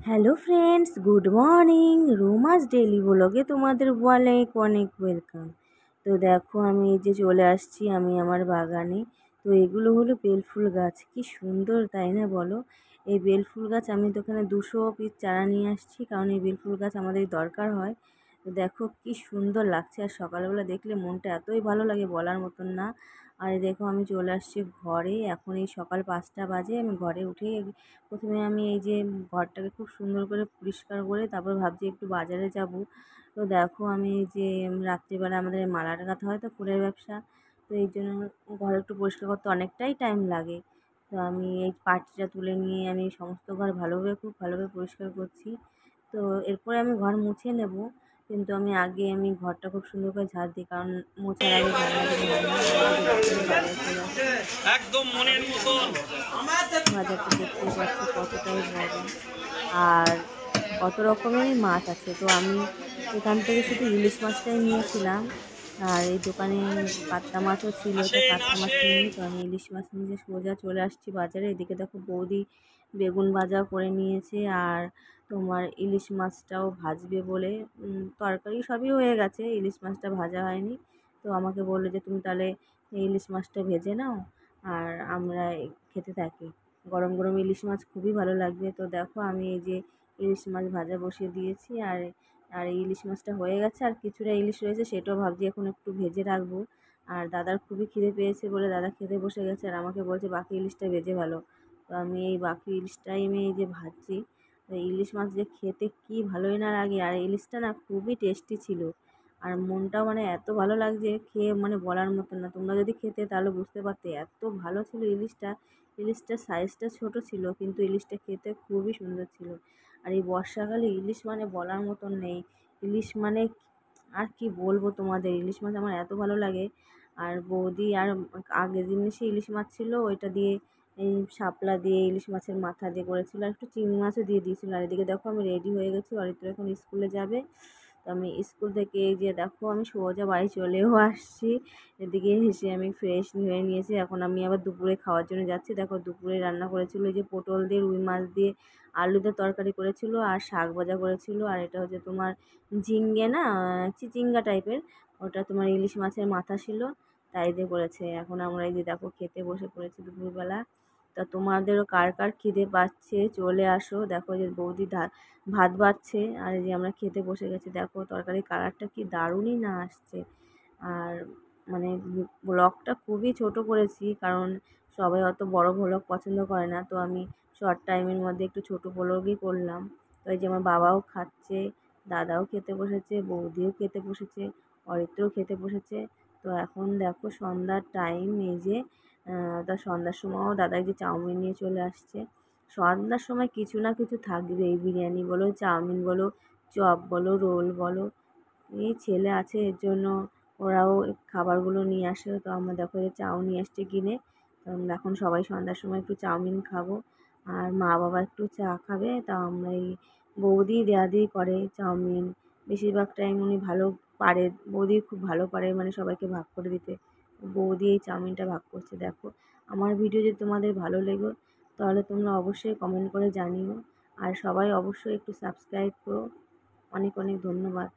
Hello friends, good morning. Roma's daily ব্লগে তোমাদের অনেক অনেক ওয়েলকাম। তো দেখো আমি এই যে চলে আসছি আমি আমার বাগানে। তো এগুলো হলো বেলফুল গাছ, কি সুন্দর তাই না বলো? এই বেলফুল গাছ আমি তো এখানে 200 পিস চারা নিয়ে আসছি, কারণ এই বেলফুল গাছ আমাদের দরকার হয়। তো দেখো কি সুন্দর লাগছে, আর সকালবেলা দেখলে মনটা এতই ভালো লাগে বলার মতন না। আর এই দেখো আমি চলে আসছি ঘরে, এখন এই সকাল 5টা বাজে। আমি ঘরে উঠে প্রথমে আমি এই যে ঘরটাকে খুব সুন্দর করে পরিষ্কার করে তারপর ভাবছি একটু বাজারে যাব। তো দেখো আমি এই যে রাত্রিবেলা আমাদের মালাটা গাঁথা হয় তো ফুলের ব্যবসা, তো এই জন্য ঘর একটু পরিষ্কার করতে অনেকটাই টাইম লাগে। তো আমি এই পাটিটা তুলে নিয়ে আমি সমস্ত ঘর ভালোভাবে খুব ভালোভাবে পরিষ্কার করছি। তো এরপরে আমি ঘর মুছে নেব, কিন্তু আমি ঘরটা খুব সুন্দর করে ঝাড় দিই, কারণ মোছার আগে ঝাড় না দিলে হয় না। আর এদিকে দেখো আমি বাজারে চলে আসছি। একদম মনের মতন। বাজারটা দেখতেই পাচ্ছ কতটাই বড়, আর কত রকমেরই মাছ আছে। তো আমি এখান থেকে শুধু ইলিশ মাছটাই নিয়েছিলাম, আর এই দোকানে কাতলা মাছও ছিল, তো আসেন কাতলা মাছ আসেন। নিইনি। তো আমি ইলিশ মাছ নিয়ে সোজা চলে আসছি বাজারে। এদিকে দেখো বৌদি বেগুন ভাজা করে নিয়েছে, আর তোমার ইলিশ মাছটাও ভাজবে বলে তরকারি সবই হয়ে গেছে, ইলিশ মাছটা ভাজা হয়নি। তো আমাকে বললো যে তুমি তাহলে ইলিশ মাছটা ভেজে নাও, আর আমরা খেতে থাকি। গরম গরম ইলিশ মাছ খুবই ভালো লাগবে। তো দেখো আমি এই যে ইলিশ মাছ ভাজা বসিয়ে দিয়েছি, আর আর এই ইলিশ মাছটা হয়ে গেছে, আর কিছুটা ইলিশ রয়েছে সেটাও ভাবছি এখন একটু ভেজে রাখবো। আর দাদার খুবই খিদে পেয়েছে বলে দাদা খেতে বসে গেছে, আর আমাকে বলছে বাকি ইলিশটা ভেজে ভালো। তো আমি এই বাকি ইলিশটাই আমি এই যে ভাজছি। তো ইলিশ মাছ যে খেতে কি ভালোই না লাগে, আর ইলিশটা না খুবই টেস্টি ছিল। আর মনটাও মানে এত ভালো লাগছে খেয়ে, মানে বলার মতন না। তোমরা যদি খেতে তাহলে বুঝতে পারতে এত ভালো ছিল ইলিশটা। ইলিশটার সাইজটা ছোট ছিল, কিন্তু ইলিশটা খেতে খুবই সুন্দর ছিল। আর এই বর্ষাকালে ইলিশ মানে বলার মতন নেই। ইলিশ মানে আর কি বলবো তোমাদের, ইলিশ মাছ আমার এত ভালো লাগে। আর বৌদি আর আগের দিন সে ইলিশ মাছ ছিল, ওইটা দিয়ে এই শাপলা দিয়ে ইলিশ মাছের মাথা দিয়ে করেছিল, আর একটু চিংড়ি মাছও দিয়ে দিয়েছিল। আর এদিকে দেখো আমি রেডি হয়ে গেছি, অরিত্র এখন স্কুলে যাবে। তো আমি স্কুল থেকে এই যে দেখো আমি সোজা বাড়ি চলেও আসছি। এদিকে এসে আমি ফ্রেশ হয়ে নিয়েছি, এখন আমি আবার দুপুরে খাওয়ার জন্য যাচ্ছি। দেখো দুপুরে রান্না করেছিল এই যে পটল দিয়ে রুই মাছ দিয়ে আলু দিয়ে তরকারি করেছিল, আর শাক ভাজা করেছিল, আর এটা হচ্ছে তোমার ঝিঙ্গে না, চিচিঙ্গা টাইপের, ওটা তোমার ইলিশ মাছের মাথা ছিল, তাই দিয়ে করেছে। এখন আমরা এই যে দেখো খেতে বসে পড়েছি দুপুরবেলা। তা তোমাদেরও কার কার খিদে পাচ্ছে চলে আসো। দেখো যে বৌদি ভাত বাড়ছে, আর এই যে আমরা খেতে বসে গেছি। দেখো তরকারির কালারটা কি দারুণই না আসছে। আর মানে ব্লগটা খুবই ছোট করেছি, কারণ সবাই অত বড় ভ্লগ পছন্দ করে না। তো আমি শর্ট টাইমের মধ্যে একটু ছোট ভ্লগই করলাম। তো এই যে আমার বাবাও খাচ্ছে, দাদাও খেতে বসেছে, বৌদিও খেতে বসেছে, অরিত্রও খেতে বসেছে। তো এখন দেখো সন্ধ্যার টাইম, এই যে তা সন্ধ্যার সময়ও দাদা এই যে চাউমিন নিয়ে চলে আসছে। সন্ধ্যার সময় কিছু না কিছু থাকবেই, বিরিয়ানি বলো, চাউমিন বলো, চপ বলো, রোল বলো। এই ছেলে আছে এর জন্য ওরাও খাবারগুলো নিয়ে আসে। তো আমরা দেখো যে চাউ নিয়ে আসছে কিনে। তো আমরা এখন সবাই সন্ধ্যার সময় একটু চাউমিন খাবো, আর মা বাবা একটু চা খাবে। তা আমরা এই বৌদি দেয়াদি করে চাউমিন, বেশিরভাগ টাইম উনি ভালো পারে, বৌদি খুব ভালো পারে মানে সবাইকে ভাগ করে দিতে। বৌদি এই চাউমিনটা ভাগ করছে। দেখো আমার ভিডিও যদি তোমাদের ভালো লেগে তাহলে তোমরা অবশ্যই কমেন্ট করে জানিও, আর সবাই অবশ্যই একটু সাবস্ক্রাইব করো। অনেক অনেক ধন্যবাদ।